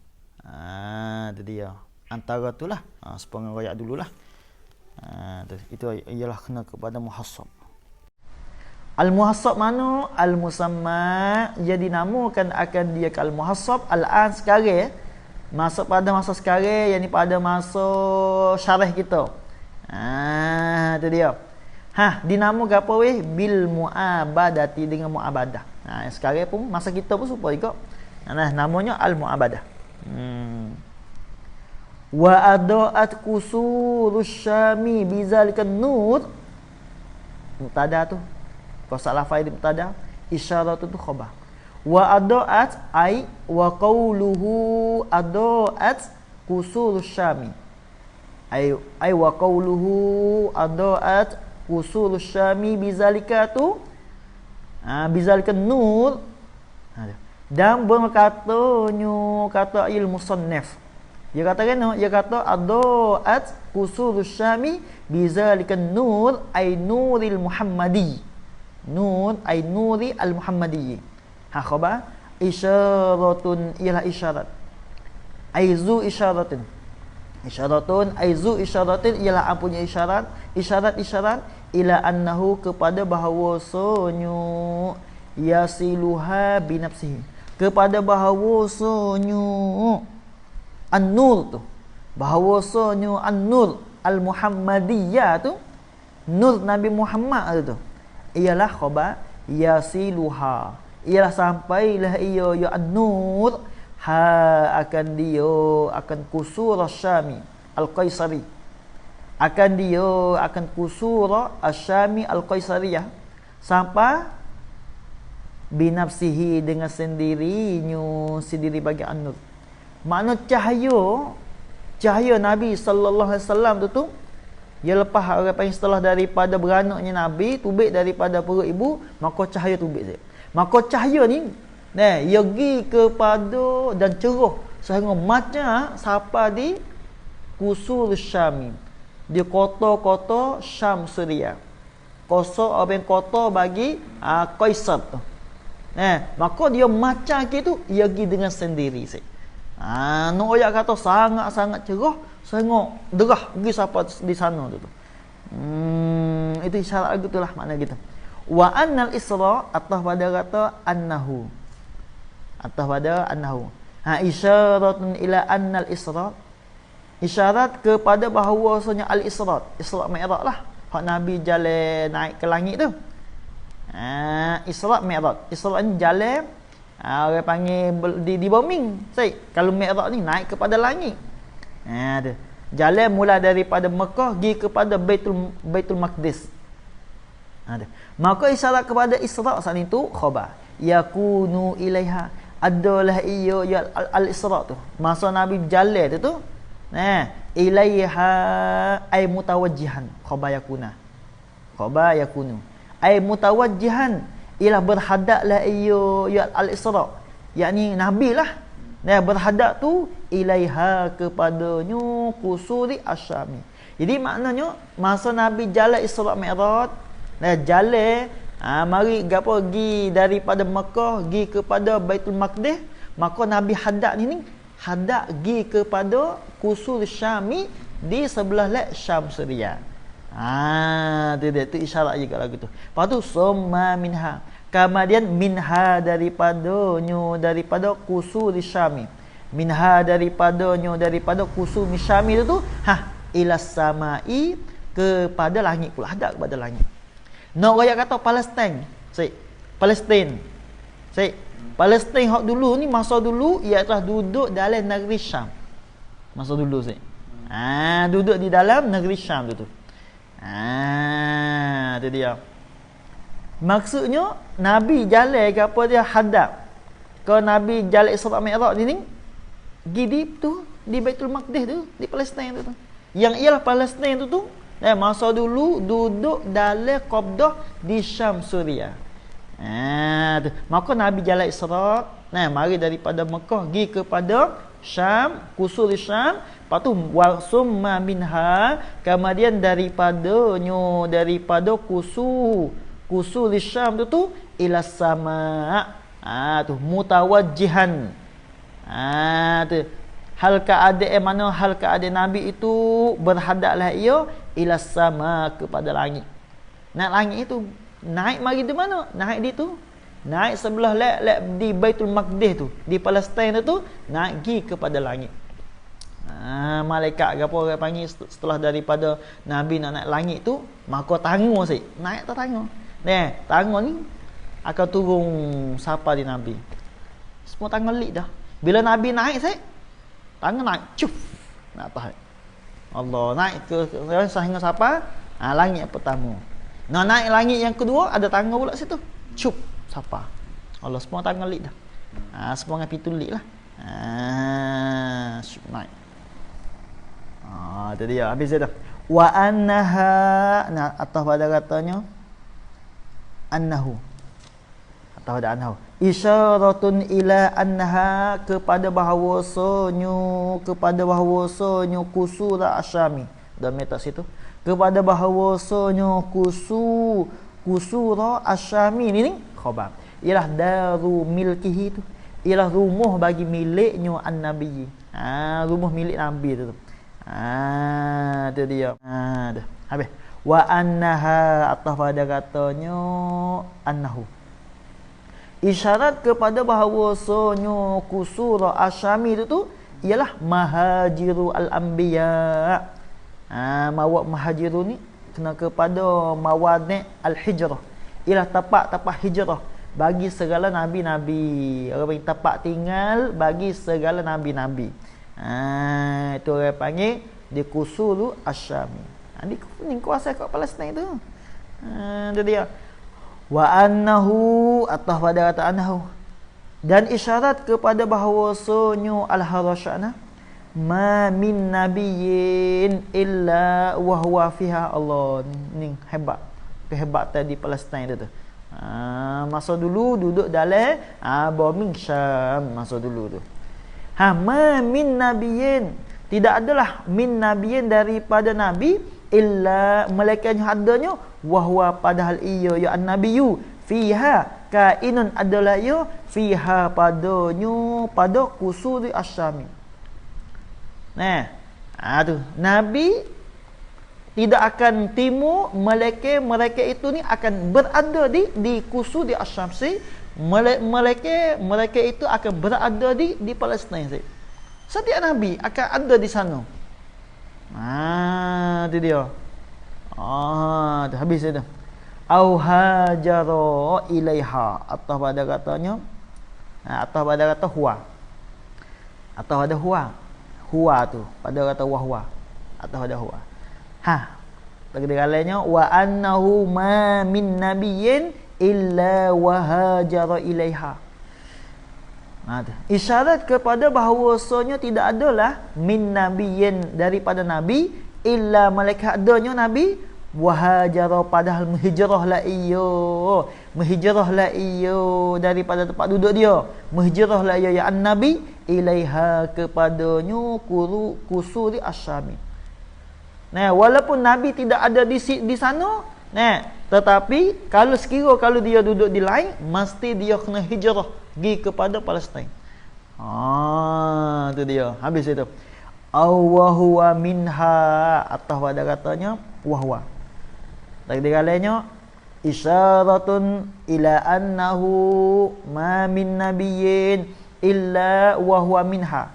Itu dia. Antara itulah sepengah royak dululah. Itu ialah kena kepada muhassab. Al-muhassab mana? Al-musamma jadi namakan akan dia ke al-muhassab al-an sekarang. Masuk pada masa sekarang, yang ni pada masa syarah kita. Itu dia. Dinamakan apa weh? Bil muabadati, dengan muabadah. Sekarang pun masa kita pun supaya juga. Namanya al-muabadah. Wa adaat kusurus syami bizalikan nur. Mubtada tu. Kalau salah fa'il mubtada, isyarat tu khabar. Wa adaat ay wa qawluhu adaat qusul syami. Ay wa qawluhu adaat qusul syami bizalika tu bizalika nur. Dan berkatanya kata ilmu musannaf. Dia kata kan, dia kata adaat qusul syami bizalika nur ay nuril muhammadi. Nur ay nuri al muhammadi. Khabar isyaratun ialah isyarat. Aizu isyaratin. Isyaratun aizu isyaratin ialah apanya isyarat? Isyarat ila annahu kepada bahawasanya yasiluha binafsihi. Kepada bahawasanya an-nur tu. Bahawasanya an-nur al-muhammadiyah tu, nur Nabi Muhammad tu, ialah khabar yasiluha. Ialah sampailah ia an-nur akan dia akan kusur Syami Al-Qaisari, akan kusur Syami Al-Qaisariyah sampai binafsihi dengan sendiri bagi an-nur. Makna cahaya Nabi sallallahu alaihi wasallam tu dia lepas orang panggil setelah daripada beranaknya Nabi tubik daripada perut ibu, maka cahaya tubik dia. Maka cahaya ni ia pergi kepada dan cerah sehingga macam siapa di Kusur Syam. Dia kota-kota Syam Syria. Kota bagi Kaisar tu. Maka dia macam gitu, ia pergi dengan sendiri. Nak ayat kata sangat-sangat cerah sehingga derah pergi siapa di sana tu. Itu isyarat gitulah makna gitu. Wa annal isra atah pada kata annahu. Atah pada annahu. Isyaratun ila annal isra. Isyarat kepada bahawasanya al-isra. Isra Mi'raj lah. Hak Nabi jalan naik ke langit tu. Isra Mi'raj. Isra ni jalan orang panggil di bombing. Kalau Mi'raj ni naik kepada langit. Tu. Jalan mula daripada Mekah pergi kepada Baitul Maqdis. Maka isyarat kepada Isra saat itu khabar yakunu ilaiha, adalah ia al-Isra tu. Masa Nabi berjalan tu ilaiha ay mutawajjihan, khabar yakunu ay mutawajjihan, ialah berhadaplah ia al-Isra, yakni Nabi lah berhadap tu ilaiha kepadanya kusuri asyami. Jadi maknanya masa Nabi jalan Isra Mi'raj, jalan mari gapo pergi daripada Mekah pergi kepada Baitul Maqdis, maka Nabi hadap ni hadap pergi kepada Kusur Syami di sebelah Syam Syria. Itu isyarat juga lagu tu. Lepas tu summa minha, kemudian minha daripada Kusur Syami, minha daripada Kusur Syami tu ila samai, kepada langit pula, hadap kepada langit. Nak rakyat kata Palestin. Palestin hak dulu ni, masa dulu ia telah duduk dalam negeri Syam. Masa dulu duduk di dalam negeri Syam tu. Itu dia. Maksudnya Nabi jalan ke apa dia hadap. Kalau Nabi jalan Isra Mi'raj ni pergi di Baitul Maqdis tu, di Palestin tu. Yang ialah Palestin tu masa dulu duduk dalam qabdah di Syam Syria. Maka Nabi jalan Isra, mari daripada Mekah pergi kepada Syam, Kusur Syam. Lepas tu wasumma minha, kemudian daripada Kusur Syam tu ila sama. Tu mutawajjihan. Tu hal keadaan Nabi itu berhadaplah ia ila sama, kepada langit. Langit itu naik mari di mana? Naik di tu. Naik sebelah di Baitul Maqdis tu, di Palestin tu, naik pergi kepada langit. Malaikat ke apa orang panggil setelah daripada Nabi nak naik langit tu, maka tangan naik tak tangan. Tangan ni akan turun siapa di Nabi. Semua tangan lik dah. Bila Nabi naik tangan naik cuf nak atas. Allah naik ke sehingga siapa? Langit yang pertama. Naik langit yang kedua ada tangan pula situ. Cup siapa? Allah semua tangan lik dah. Semua dengan pintu lik lah. Naik. Itu dia. Habis dah. Wa annaha, nah atas pada katanya annahu. Atas pada annahu. Isyaratun ila annaha, kepada bahawasanya kusura asyami. Dah metak situ. Kepada bahawasanya kusura asyami ni khabar. Ialah daru milkihi tu. Ialah rumah bagi miliknya an-nabi. Rumah milik nabi tu. Itu dia. Dah. Habis. Wa annaha, atas pada katanya annahu. Isyarat kepada bahawasanya kusura asyami itu ialah mahajiru al-anbiya. Mahajiru ni kena kepada mawadhi' al-hijrah. Ialah tapak-tapak hijrah bagi segala nabi-nabi. Orang panggil tapak tinggal bagi segala nabi-nabi. Itu orang panggil di kusuru asyami. Ni kuasa kat Palestin tu. Itu dia. Wa annahu, atas pada kata annahu, dan isyarat kepada bahawasanya al-harasyana ma min nabiyyin illa wa huwa fiha. Allah ni hebat, kehebatan di Palestin tu. Masa dulu duduk dalam bombing Syam masa dulu tu. Ma min nabiyyin, tidak adalah min nabiyyin daripada nabi, illa malaikatnya adanya, wahwa padahal ia ya an-nabiyyu fiha kainun adalah ia fiha padanya pada kusuri asyami. Nah, tu nabi tidak akan timu, mereka itu ni akan berada di kusuri asyamsi. Mereka itu akan berada di Palestin. Setiap nabi akan ada di sana. Itu dia. Dah habis dah. Au hajara ilaiha, atas pada katanya, atas pada kata huwa. Atas pada huwa tu, pada kata wahwa. Atas pada huwa. Lagi wa annahu ma min nabiyyin illa wa hajara ilaiha. Isyarat kepada bahawasanya tidak adalah min nabiyyin daripada nabi, illa malaikat adanya nabi, wahajara padahal menghijrahlah iyo daripada tempat duduk dia, menghijrahlah ia ya an-nabi ilaiha kepadanya kusuri asyami. Walaupun nabi tidak ada di sana, tetapi kalau dia duduk di lain, mesti dia kena hijrah pergi kepada Palestin. Itu dia. Habis itu. Wa huwa minha, atas pada katanya wahwa. Lagi kalanya isyaratun ila annahu ma min nabiyyin illa wa huwa minha.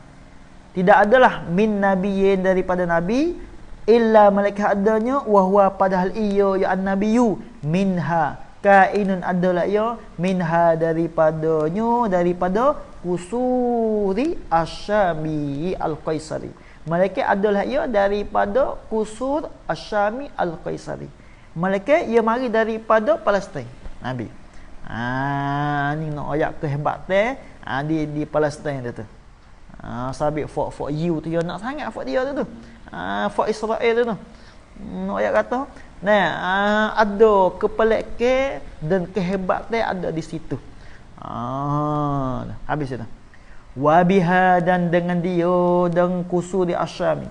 Tidak adalah min nabiyyin daripada nabi, illa malaikat adanya, wa huwa padahal ia ya an-nabiyyu minha kainun adalah ia minha daripada kusuri asyami al-qaisari. Malaikat adalah ia daripada kusur asyami al-qaisari. Malaikat ia mari daripada Palestin nabi. Ni nak ayat kehebatan di Palestin dia tu. Sabit for you tu dia nak sangat for dia tu. For Israel tu. Nak ayat kata ada kepelekan dan kehebatan ada di situ. Habis dah. Wa biha, dan dengan dia dan kusuri asyami.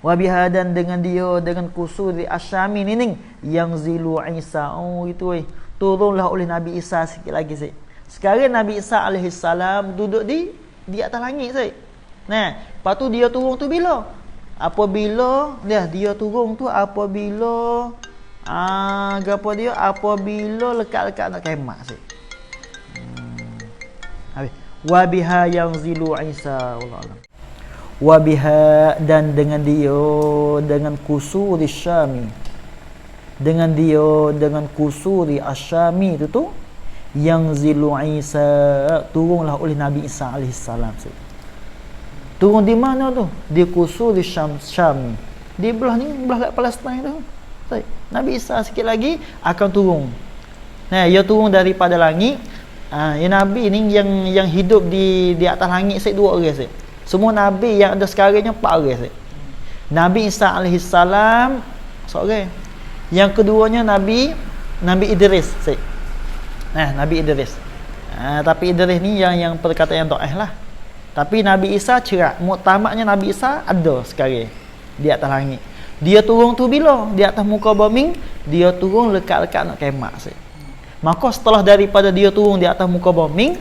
Wa biha, dan dengan dia dengan kusuri asyami ni yang zilu Isa. Itu turunlah oleh Nabi Isa sikit lagi sih. Sekarang Nabi Isa alaihi salam duduk di atas langit sih. Lepas tu dia turun tu bila? Apabila dia turun tu apabila apabila lekat-lekat nak kiamat sih. Habis. Wa biha yanzilu Isa, wallahu alam. Wa biha, dan dengan dia dengan kusuri syami. Dengan dia dengan kusuri asyami itu yanzilu Isa, turunlah oleh Nabi Isa alaihi salam sih. Turun di mana tu? Di kusuri Syam. Di belah kat Palestin tu. Nabi Isa sikit lagi akan turun. Ia turun daripada langit. Nabi ni yang hidup di atas langit dua orang. Semua nabi yang ada sekarang 4 orang. Nabi Isa alaihi salam seorang. Yang keduanya Nabi Idris. Nabi Idris. Tapi Idris ni yang perkataan yang dhaif lah. Tapi Nabi Isa cerak. Muktamadnya Nabi Isa ada sekarang di atas langit. Dia turun tu bila? Di atas muka bumi, dia turun lekat-lekat nak kemak. Maka setelah daripada dia turun di atas muka bumi,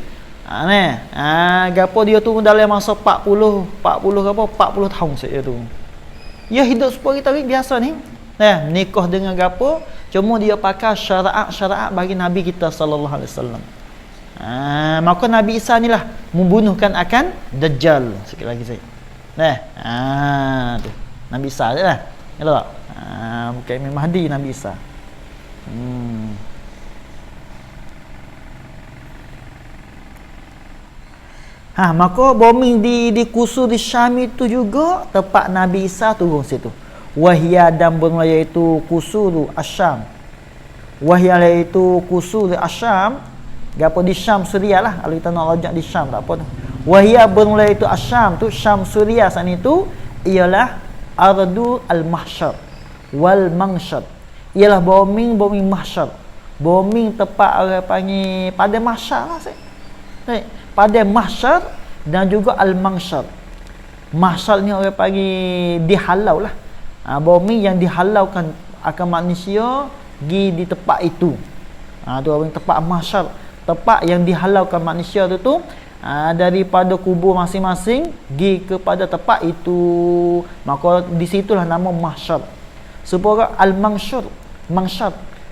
gapo dia turun dalam masa 40 tahun dia turun. Ya hidup seperti tarik biasa ni. Nikah dengan gapo? Cuma dia pakai syariat bagi Nabi kita sallallahu alaihi wasallam. Maka Nabi Isa ni lah membunuhkan akan Dajjal. Sikit lagi saya. Tu. Nabi Isa je lah. Ya tak? Bukan Imam Mahdi, Nabi Isa. Maka bombing di Kusur di Syam itu juga tempat Nabi Isa turun situ. Wahia dan benua iaitu Kusur Asyam. Wahia iaitu Kusur Asyam. Gapo di Syam Suria lah. Kalau kita nak rajak di Syam tak apa tu. Wahia benua iaitu Asyam tu, Syam Suria sana itu ialah Ardu al-Mahsyar wal Mangsyar. Ialah bombing mahsyar. Bombing tempat orang panggil pada mahsyar lah pada mahsyar dan juga al-Mangsyar. Mahsyar ni orang panggil dihalau lah. Bombing yang dihalaukan akan manusia pergi di tempat itu. Tu orang tempat mahsyar, tempat yang dihalaukan manusia tu daripada kubur masing-masing pergi kepada tempat itu. Maka di situlah nama mahsyar. Supaya al-Mangsyar,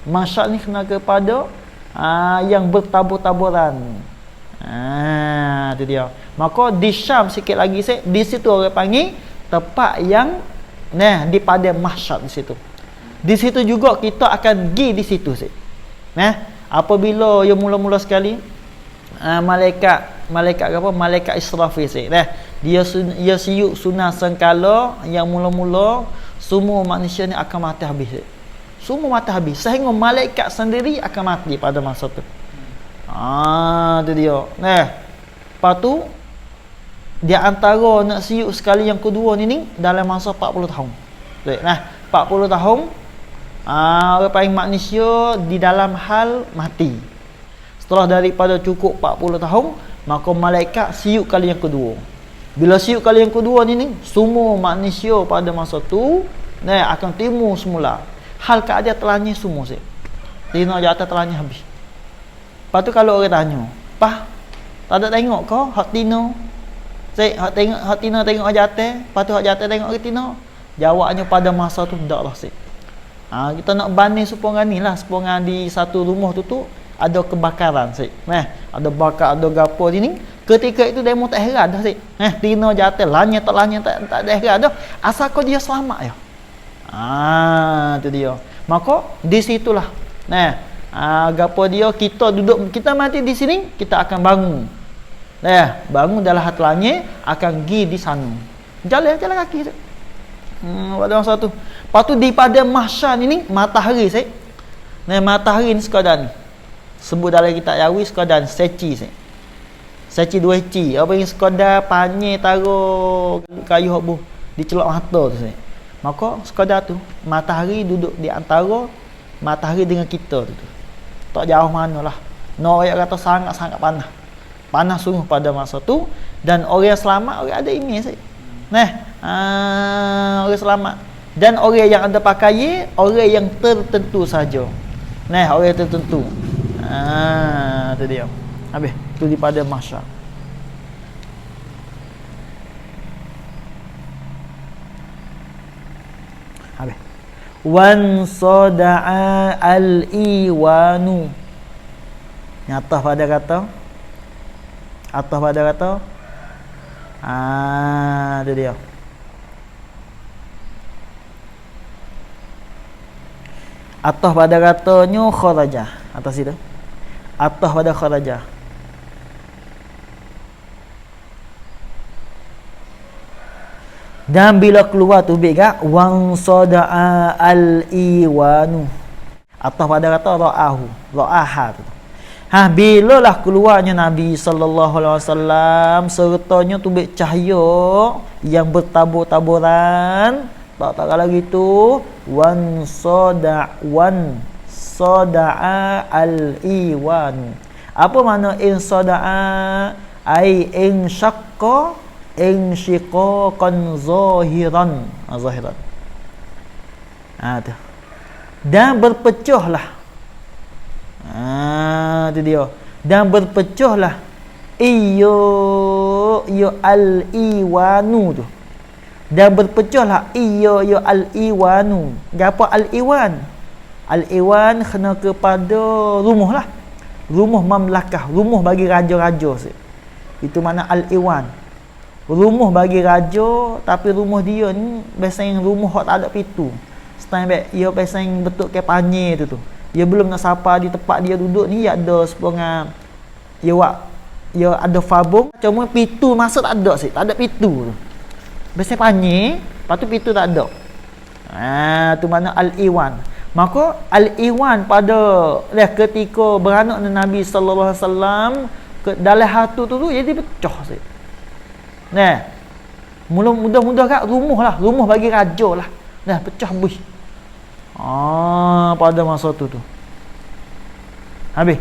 mahsyar ni kena kepada yang bertabur-taburan. Tu dia. Maka di Syam sikit lagi di situ orang panggil tempat yang di pada mahsyar di situ. Di situ juga kita akan pergi di situ apabila yang mula-mula sekali malaikat Israfil dia siuk sunah sengkala yang mula-mula semua manusia ni akan mati habis. Semua mati habis sehingga malaikat sendiri akan mati pada masa tu. Tu dia. Lepas tu di antara nak siuk sekali yang kedua ni dalam masa 40 tahun. 40 tahun orang paling manusia di dalam hal mati. Setelah daripada cukup 40 tahun, maka malaikat siuk kali yang kedua. Bila siuk kali yang kedua ni semua manusia pada masa tu akan timbul semula. Hal keadaan telanya semua Tino jatuh telanya habis. Lepas tu kalau orang tanya, "Pah, tak ada tengok kau hak Tino?" Hak Tino tengok jatuh, lepas tu hak jatuh tengok ke Tino? Jawabnya pada masa tu taklah kita nak banding supaya ni lah, supaya di satu rumah tu ada kebakaran ada bakar, ada gapo ni. Ketika itu demo tak heran dah Tino jatuh lanya tak ada heran dah, asal kau dia selamat ya. Tu dia. Maka di situlah gapo dia kita duduk, kita mati di sini, kita akan bangun. Bangun dalam hati langit akan pergi di sana. Jalan kaki pada masa tu. Lepas tu di pada mahsyar ni matahari matahari ni sekadar ni. Sebut dalam kitab Yawi sekadar seci Seci 2 heci. Apa yang sekadar panjang taruh kayu habu dicelak mata tu Maka sekadar tu matahari duduk di antara matahari dengan kita tu. Tak jauh manalah. No ayat kata sangat-sangat panas. Panas sungguh pada masa tu, dan orang yang selamat orang ada iman orang selamat, dan orang yang ada pakaian orang yang tertentu saja. Orang yang tertentu. Tu dia. Habis tu di pada mahsyar. Habis. Wan sada'a al-iwanu. Nyata pada kata tu dia. Atas pada katanya kharaja. Atas itu. Atas pada kharaja. Dan bila keluar tu bega wang sada'a al-iwanu. Atas pada kata ra'aha tu. Bila lah keluarnya Nabi sallallahu alaihi wasallam sertanya tubik cahaya yang bertabur-taburan tak kalau gitu wan soda'a al-iwan. Apa makna in soda'a? Ai in syaqqa in syiqaqan zahiran. Zahiran. Tu. Dan berpecahlah. Tu dia. Dan berpecahlah iyo al-iwanu tu. Dan berpecahlah iyo al-iwanu. Gapo al-iwan? Al-iwan kena kepada rumah lah. Rumah mamlakah, rumah bagi raja-raja. Itu makna al-iwan. Rumah bagi raja, tapi rumah dia ni biasanya rumah hak tak ada pintu. Stand back, ia biasanya betul ke panye tu. Dia belum nak sapa di tempat dia duduk ni, ada sepengang ia ada fabung, cuma pintu masuk tak ada tak ada pintu tu. Biasanya panye, lepas tu pintu tak ada. Tu makna al-iwan. Maka al-iwan pada ketika beranak dengan Nabi sallallahu alaihi wasallam dalam hatu tu jadi pecah sikit. Nah, mudah-mudah kat rumah lah, rumah bagi raja lah. Nah, pecah buih. Pada masa tu. Habis.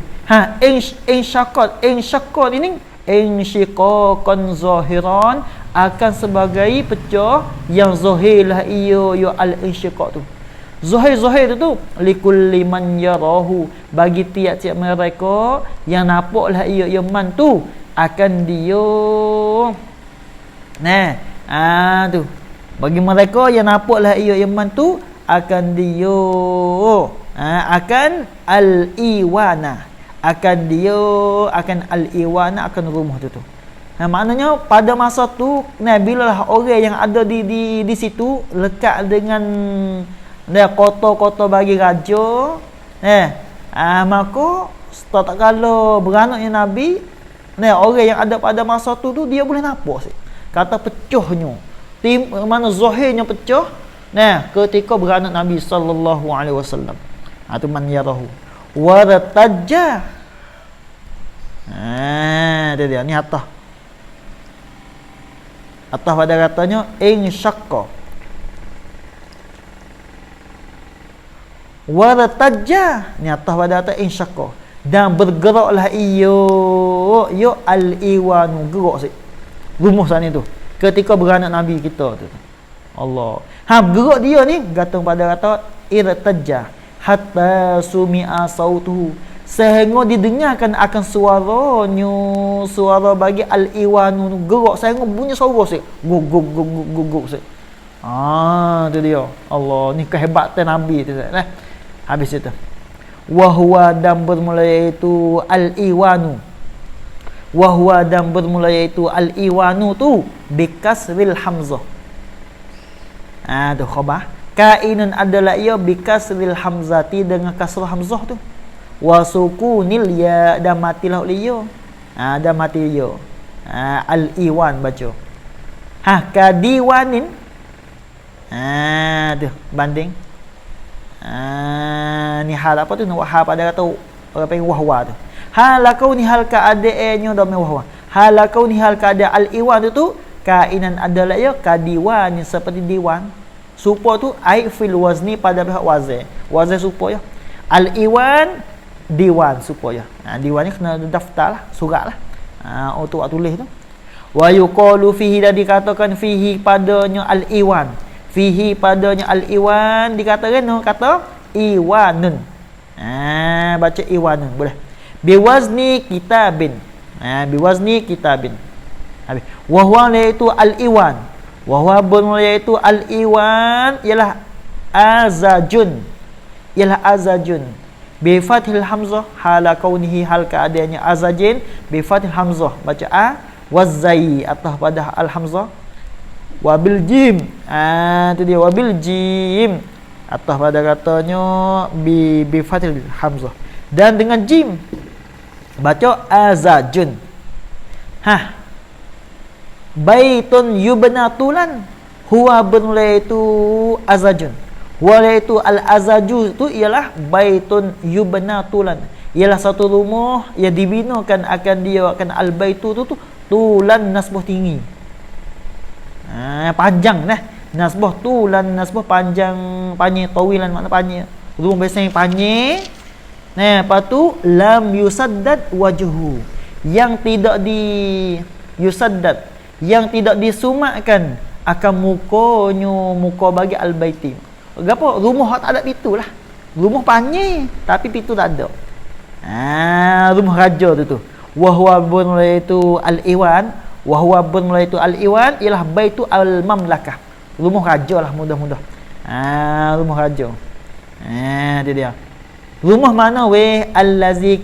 In syaqat ini in syiqaqan zahiran akan sebagai pecah yang zahir lah ia al-insyiqaq tu. Zahir tu likulli man yarahu, bagi tiap-tiap mereka yang nampaklah ia man tu akan dia. Tu. Bagi mereka yang nampaklah ia man tu akan dia. Akan al-iwana. Akan al-iwana akan rumah tu. Maknanya pada masa tu bila orang yang ada di situ lekat dengan kota-kota bagi raja, maka tak kala beranaknya Nabi, orang yang ada pada masa tu dia boleh nampak kata pecahnya, mana zahirnya pecah ketika beranak Nabi sallallahu alaihi wasallam. Tu man yarahu wartajja. Dia ni atas pada katanya in syaqqa wartajja, ni atas pada kata insyaqqa, dan bergeraklah iyo al-iwanu, gerak rumah sana tu ketika beranak Nabi kita tu. Allah. Gerak dia ni gantung pada kata irtajja hatta sumi'a sautuhu, sehingga didengarkan akan suara bagi al-iwanu gerak, sehingga bunyi suara guguk. Tu dia. Allah, ni kehebatan Nabi tu. Habis itu. Wahwa dan bermula iaitu al-iwanu. Wahwa dan bermula iaitu al-iwanu tu bikasril hamzah. Tu khabar. Kainun adalah ia bikasril hamzati, dengan kasrah hamzah tu. Wa sukunil ya, dan matilah oleh ya. Dan mati ya. Al-iwan baca. Kadiwanin. Tu banding. Ni hal apa tu? Hal pada kata orang panggil wahwa tu. Halakau ni hal keadaannya dhamma wahwa. Halakau ni hal keadaan al-iwan tu kainan adalah ia kadiwan, seperti diwan. Supa tu ai fil wazni, pada pihak wazan. Wazan supa ya. Al-iwan diwan supa ya. Diwan ni kena daftar lah, surat lah. Untuk tulis tu. Wa yuqalu fihi, dan dikatakan fihi padanya al-iwan. Fihi padanya al-iwan dikatakan kata iwanun. Baca iwanun boleh. Biwazni kitabin. Biwazni kitabin. Habis. Wa huwa iaitu al-iwan. Wa huwa iaitu al-iwan ialah azajun. Ialah azajun. Bi fathil hamzah hala kaunihi, hal keadaannya azajin bi fathil hamzah. Baca wazai atas pada al-hamzah. Wabil jim, tu dia wabil jim atas pada katanya bi fathil hamzah, dan dengan jim baca azajun. Baitun yubnatulan, huwa bermula itu azajun. Huwa itu al-azaju tu ialah baitun yubnatulan, ialah satu rumah yang dibinakan akan dia akan al-baitu tu tulan nasbuh tinggi. Panjang Nasbah tulan, nasbah panjang, tawilan makna panjang. Rumah biasa yang panjang. Nah, lepas tu lam yusaddad wajhu. Yang tidak di yusaddad, yang tidak disumakkan akan muka bagi al-baiti. Gapo? Rumah tak ada pintu lah. Rumah panjang tapi pintu tak ada. Rumah raja tu. Wa huwa bunla itu al-iwan, wa huwa bunla itu al-iwan ialah baitu al-mamlakah. Rumah raja lah mudah-mudah. Rumah raja. Dia dia. Rumah mana weh? Allazi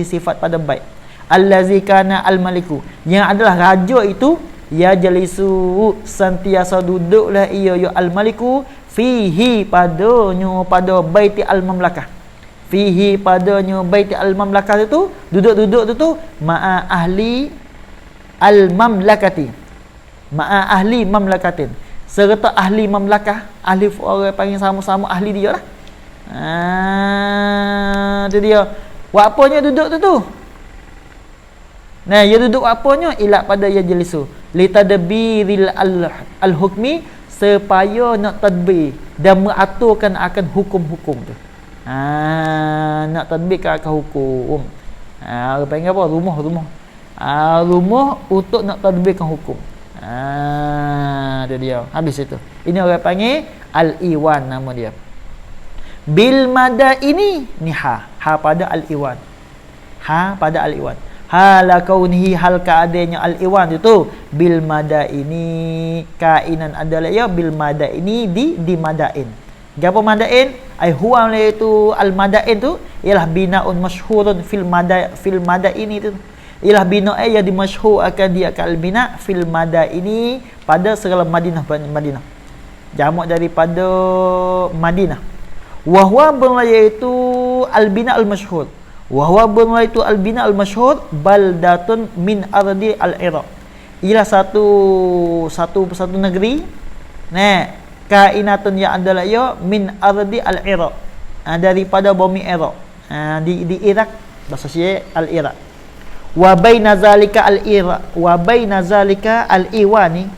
sifat pada bait. Allazi kana al-maliku. Yang adalah raja itu ya jalisu sentiasa duduklah ia ya al-maliku fihi padanya pada baiti al-mamlakah. Fihi padanya baiti al-mamlakah itu duduk-duduk tu ma'a ahli al-mamlakati. Ma'a ahli mamlakatin. Serta ahli mamlakah, ahli orang panggil sama-sama ahli dia lah. Itu dia. Buat apanya duduk tu? Nah, dia duduk apanya? Ilat pada ya jelisu. Li tadbiril al-hukmi, supaya nak tadbir dan mengaturkan akan hukum-hukum tu. Nak tadbirkan akan hukum. Panggil apa? Rumah. Rumah untuk nak tadbirkan hukum. Itu dia. Habis itu. Ini orang panggil al-iwan nama dia. Bil mada ini ni ha pada al-iwan. Ha pada al-iwan. Hala kaunihi hal keadaannya al-iwan itu bil mada ini kainan adalah ya bil mada ini di madain. Gapo madain? Ai huwa itu al-madain tu ialah binaun masyhurun fil mada ini tu. Ialah bina yang dimasyhur akan dia kal bina fil mada ini pada segala Madinah. Jamak daripada Madinah. Wa huwa iaitu al-bina al-masyhur. Wa huwa iaitu al-bina al-masyhur baldatun min ardi al-Iraq. Ialah satu negeri. Kainatun yang adalah ya min ardi al-Iraq. Daripada bumi Iraq. Di Iraq bahasa Syiah al-Iraq. Wa baina zalika al-Iraq wa baina zalika al-iwani.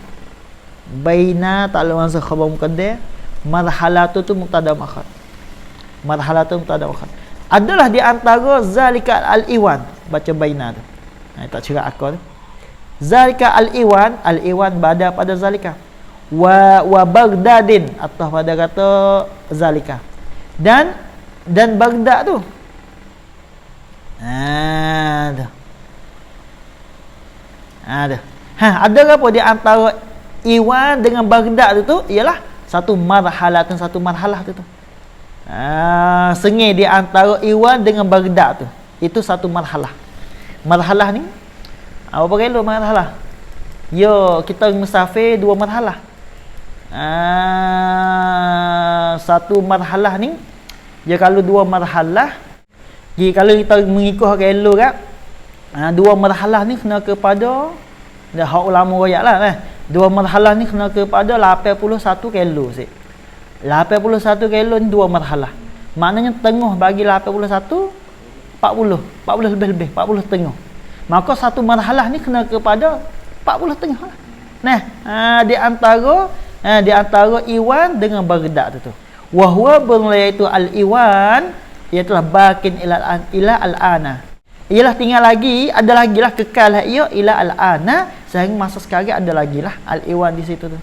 Baina ta'ala masa khabar muqaddar marhalatu tu mubtada muakhar. Marhalatun mubtada muakhar. Adalah di antara zalika al-iwan, baca baina tu. Tak cerak akal tu. Zalika al-iwan pada zalika. Wa Baghdadin atau pada kata zalika. Dan Baghdad tu. Ada. Ada apa di antara iwan dengan Baghdad tu ialah satu marhalah tu. Sengih di antara iwan dengan Baghdad tu. Itu satu marhalah. Marhalah ni apa kelo marhalah? Yo, kita musafir dua marhalah. Satu marhalah ni dia kalau dua marhalah, kalau kita mengikut kelo kan, dua marhalah ni kena kepada dah hak ulama royak lah. Dua marhalah ni kena kepada 81 kilo sik. 81 kilo ni dua marhalah. Maknanya tengah bagi 81 40 lebih 40 tengah. Maka satu marhalah ni kena kepada 40 tengah lah. Di antara iwan dengan Baghdad tu. Wa huwa iaitu al-iwan ialah bakin ila al-ana. Ialah tinggal lagi, ada lagi lah kekal lah ia ila al-ana sehingga masa sekarang ada lagi lah al-iwan di situ tu.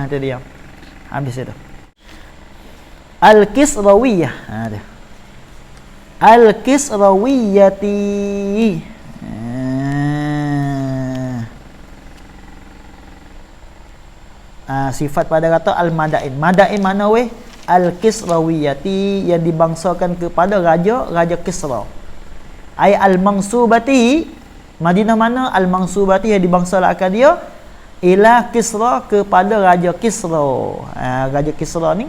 Itu dia. Habis itu. Al-Kisrawiyah. Ada. Al-Kisrawiyati. Sifat pada kata al-Madain. Madain mana weh? Al-Kisrawiyati yang dibangsakan kepada Raja Kisra. Ai al-Mansubati. Madinah mana? Al-Mansubati yang dibangsakan dia ila Kisra kepada Raja Kisra. Raja Kisra ni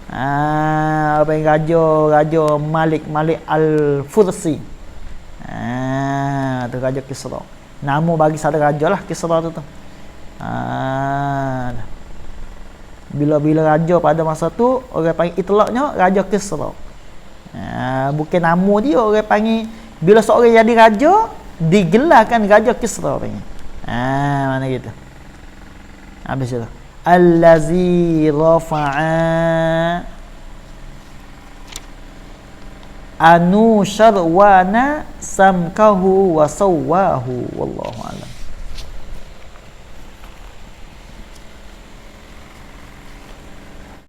apa yang Raja Malik Al-Fursi. Tu Raja Kisra. Nama bagi satu raja lah Kisra tu. Bila raja pada masa tu orang panggil itlaqnya Raja Kisra. Bukan nama dia orang panggil. Bila seorang jadi raja digelarkan Raja Kisra panggil. Mana gitu. Habis itu. Allazi rafa'a anu syarwana samkahu wa sawwahu wallahu a'lam.